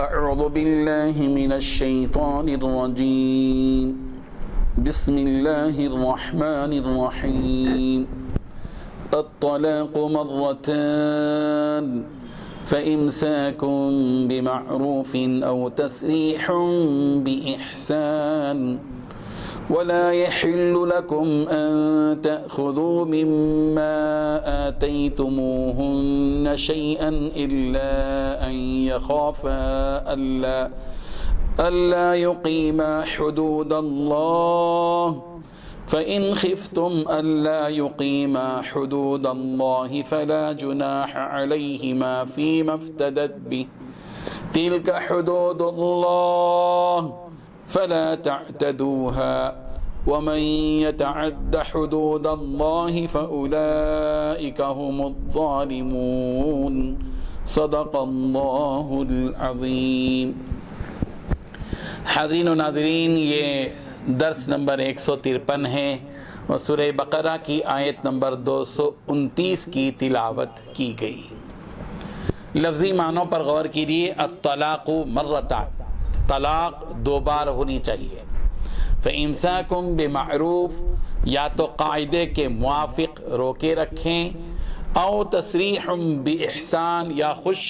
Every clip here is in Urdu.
اعوذ باللہ من الشیطان الرجیم بسم اللہ الرحمن الرحیم الطلاق مرتان فإمساك بمعروف أو تسريح بإحسان ولا يحل لكم أن تأخذوا مما آتيتموهن شيئا إلا أن يخافا ألا يقيما حدود الله فإن خفتم ألا يقيما حدود الله فلا جناح عليهما فيما افتدت به تلك حدود الله فلا تعتدوها ومن يتعد حدود الله فأولئك هم الظالمون صدق الله العظیم۔ حاضرین و ناظرین، یہ درس نمبر 153 ہے اور سورہ بقرہ کی آیت نمبر 229 کی تلاوت کی گئی۔ لفظی معنوں پر غور کیجیے۔ الطلاق مرتان، طلاق 2 بار ہونی چاہیے۔ فَإِمْسَاكُمْ بِمَعْرُوف، یا تو قاعدے کے موافق روکے رکھیں، او تصریح بِإِحسان، یا خوش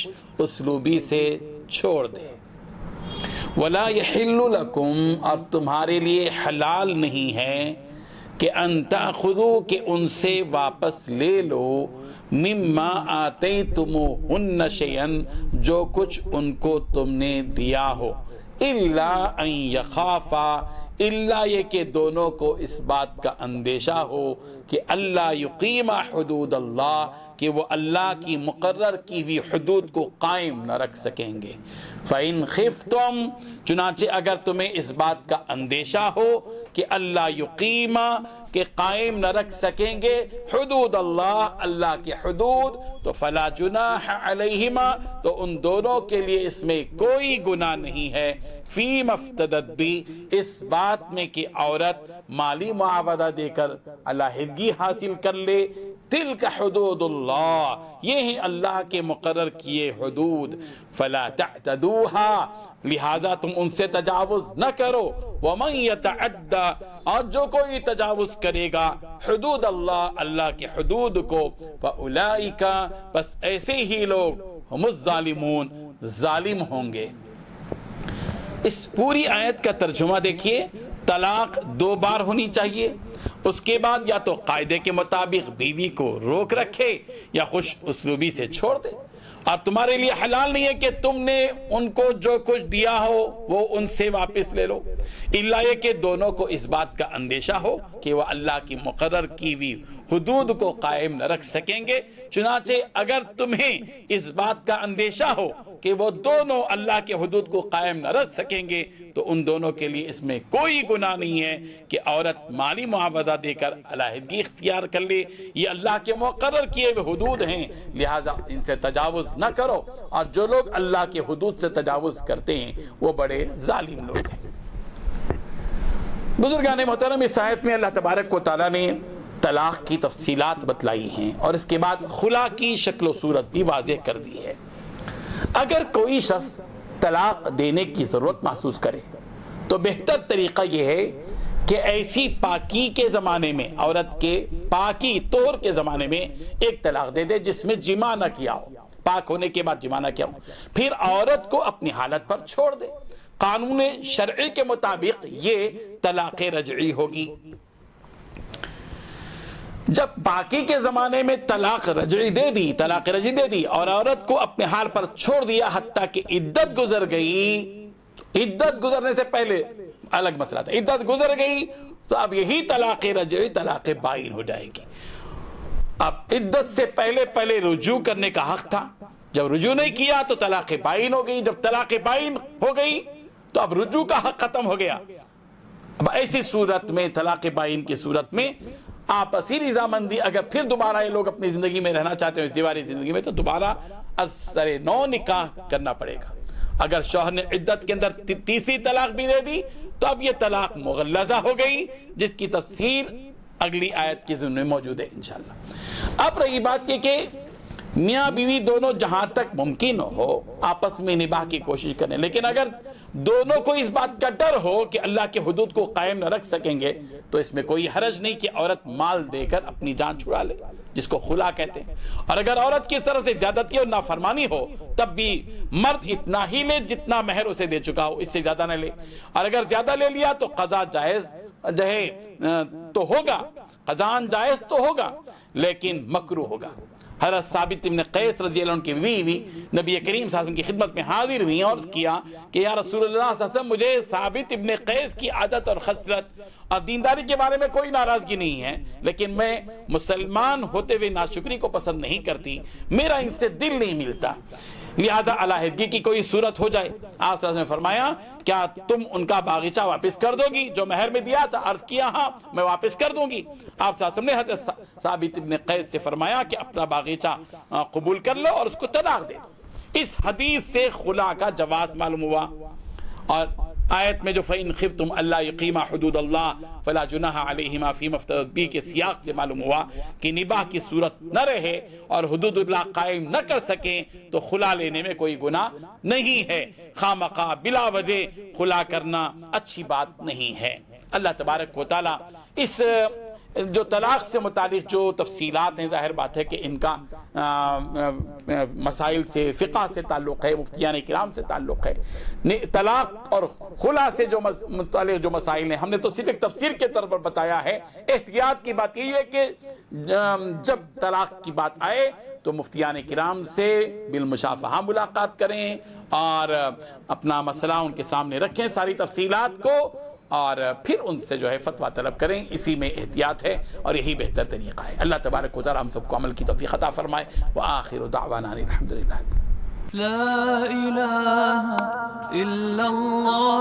اسلوبی سے چھوڑ دیں۔ وَلَا يَحِلُّ لَكُمْ، اور تمہارے لیے حلال نہیں ہے کہ ان تأخذوا، کہ ان سے واپس لے لو، مما آتیتموہن شیئا، جو کچھ ان کو تم نے دیا ہو، الا ان یخافا، الا یہ کہ دونوں کو اس بات کا اندیشہ ہو کہ اللہ یقیم حدود اللہ، کہ وہ اللہ کی مقرر کی ہوئی حدود کو قائم نہ رکھ سکیں گے۔ فَإِنْ خِفْتُمْ، چنانچہ اگر تمہیں اس بات کا اندیشہ ہو کہ اللہ یقیم، کہ قائم نہ رکھ سکیں گے حدود اللہ، اللہ کی حدود، تو فلا جناح علیہما، تو ان دونوں کے لیے اس میں کوئی گناہ نہیں ہے، فی مفتدت بھی، اس بات میں کہ عورت مالی معاوضہ دے کر علیحدگی حاصل کر لے۔ تلک حدود اللہ، یہ ہیں اللہ کے مقرر کیے حدود، فلا تعتدوها، لہذا تم ان سے تجاوز نہ کرو۔ ومن یتعدی، اور جو کوئی تجاوز کرے گا حدود اللہ، اللہ کے حدود کو، فاولئک، بس ایسے ہی لوگ، ہم الظالمون، ظالم ہوں گے۔ اس پوری آیت کا ترجمہ دیکھیے۔ طلاق 2 بار ہونی چاہیے، اس کے بعد یا تو قاعدے کے مطابق بیوی کو روک رکھے یا خوش اسلوبی سے چھوڑ دے، اور تمہارے لیے حلال نہیں ہے کہ تم نے ان کو جو کچھ دیا ہو وہ ان سے واپس لے لو، الا یہ کہ دونوں کو اس بات کا اندیشہ ہو کہ وہ اللہ کی مقرر کی ہوئی حدود کو قائم نہ رکھ سکیں گے۔ چنانچہ اگر تمہیں اس بات کا اندیشہ ہو کہ وہ دونوں اللہ کے حدود کو قائم نہ رکھ سکیں گے، تو ان دونوں کے لیے اس میں کوئی گناہ نہیں ہے کہ عورت مالی معاوضہ دے کر علیحدگی اختیار کر لے۔ یہ اللہ کے مقرر کیے ہوئے حدود ہیں، لہٰذا ان سے تجاوز نہ کرو، اور جو لوگ اللہ کے حدود سے تجاوز کرتے ہیں وہ بڑے ظالم لوگ ہیں۔ بزرگان محترم، اس آیت میں اللہ تبارک و تعالیٰ نے طلاق کی تفصیلات بتلائی ہیں، اور اس کے بعد خلا کی شکل و صورت بھی واضح کر دی ہے۔ اگر کوئی شخص طلاق دینے کی ضرورت محسوس کرے تو بہتر طریقہ یہ ہے کہ ایسی پاکی کے زمانے میں، عورت کے پاکی طور کے زمانے میں ایک طلاق دے دے جس میں جماع نہ کیا ہو، پاک ہونے کے بعد جماع نہ کیا ہو، پھر عورت کو اپنی حالت پر چھوڑ دے۔ قانون شرعی کے مطابق یہ طلاق رجعی ہوگی۔ جب باقی کے زمانے میں طلاق رجعی دے دی اور عورت کو اپنے حال پر چھوڑ دیا حتیٰ کہ عدت گزر گئی، عدت گزرنے سے پہلے الگ مسئلہ تھا، عدت گزر گئی تو اب یہی طلاق رجعی طلاق بائن ہو جائے گی۔ اب عدت سے پہلے رجوع کرنے کا حق تھا، جب رجوع نہیں کیا تو طلاق بائن ہو گئی، جب طلاق بائن ہو گئی تو اب رجوع کا حق ختم ہو گیا۔ اب ایسی صورت میں، طلاق بائن کی صورت میں، آپسی رضامندی، اگر پھر دوبارہ یہ لوگ اپنی زندگی میں رہنا چاہتے ہیں اس دیواری زندگی میں، تو دوبارہ از سر نو نکاح کرنا پڑے گا۔ اگر شوہر نے عدت کے اندر تیسری طلاق بھی دے دی تو اب یہ طلاق مغلظہ ہو گئی، جس کی تفصیل اگلی آیت کے ضمن میں موجود ہے انشاءاللہ۔ اب رہی بات یہ کہ میاں بیوی دونوں جہاں تک ممکن ہو آپس میں نباہ کی کوشش کریں، لیکن اگر دونوں کو اس بات کا ڈر ہو کہ اللہ کے حدود کو قائم نہ رکھ سکیں گے تو اس میں کوئی حرج نہیں کہ عورت مال دے کر اپنی جان چھڑا لے، جس کو خلا کہتے ہیں۔ اور اگر عورت کی اس طرح سے زیادتی اور نافرمانی ہو تب بھی مرد اتنا ہی لے جتنا مہر اسے دے چکا ہو، اس سے زیادہ نہ لے، اور اگر زیادہ لے لیا تو قضا جائز تو ہوگا، قضاءً جائز تو ہوگا لیکن مکروہ ہوگا۔ حضرت ثابت ابن قیس رضی اللہ عنہ کی بیوی نبی کریم صلی اللہ علیہ وسلم کی خدمت میں حاضر ہوئی اور کیا کہ یا رسول اللہ صلی اللہ علیہ وسلم، مجھے ثابت ابن قیس کی عادت اور خصلت اور دینداری کے بارے میں کوئی ناراضگی نہیں ہے، لیکن میں مسلمان ہوتے ہوئے ناشکری کو پسند نہیں کرتی، میرا ان سے دل نہیں ملتا، لہذا علیحدگی کی کوئی صورت ہو جائے۔ آپ صلی اللہ علیہ وسلم نے فرمایا کیا تم ان کا باغیچہ واپس کر دو گی جو مہر میں دیا تھا؟ عرض کیا ہاں میں واپس کر دوں گی۔ آپ صلی اللہ علیہ وسلم نے حضرت ثابت ابن قیس سے فرمایا کہ اپنا باغیچہ قبول کر لو اور اس کو طلاق دے دو۔ اس حدیث سے خلا کا جواز معلوم ہوا، اور آیت میں جو فَإِنْ خِفْتُمْ أَلَّا يُقِيمَا حُدُودَ اللَّهِ فَلَا جُنَاحَ عَلَيْهِمَا فِيمَا افْتَدَتْ بِهِ کے سیاق سے معلوم ہوا کہ نباہ کی صورت نہ رہے اور حدود اللہ قائم نہ کر سکیں تو خلا لینے میں کوئی گناہ نہیں ہے، خامخواہ بلا وجہ خلا کرنا اچھی بات نہیں ہے۔ اللہ تبارک و تعالی اس جو طلاق سے متعلق جو تفصیلات ہیں، ظاہر بات ہے کہ ان کا مسائل سے فقہ سے تعلق ہے، مفتیان کرام سے تعلق ہے۔ طلاق اور خلا سے جو متعلق جو مسائل ہیں ہم نے تو صرف ایک تفسیر کے طور پر بتایا ہے۔ احتیاط کی بات یہ ہے کہ جب طلاق کی بات آئے تو مفتیان کرام سے بالمشافہہ ملاقات کریں اور اپنا مسئلہ ان کے سامنے رکھیں ساری تفصیلات کو، اور پھر ان سے جو ہے فتویٰ طلب کریں، اسی میں احتیاط ہے اور یہی بہتر طریقہ ہے۔ اللہ تبارک و تعالی ہم سب کو عمل کی توفیق عطا فرمائے۔ وآخر دعوانا الحمدللہ۔ لا الہ الا اللہ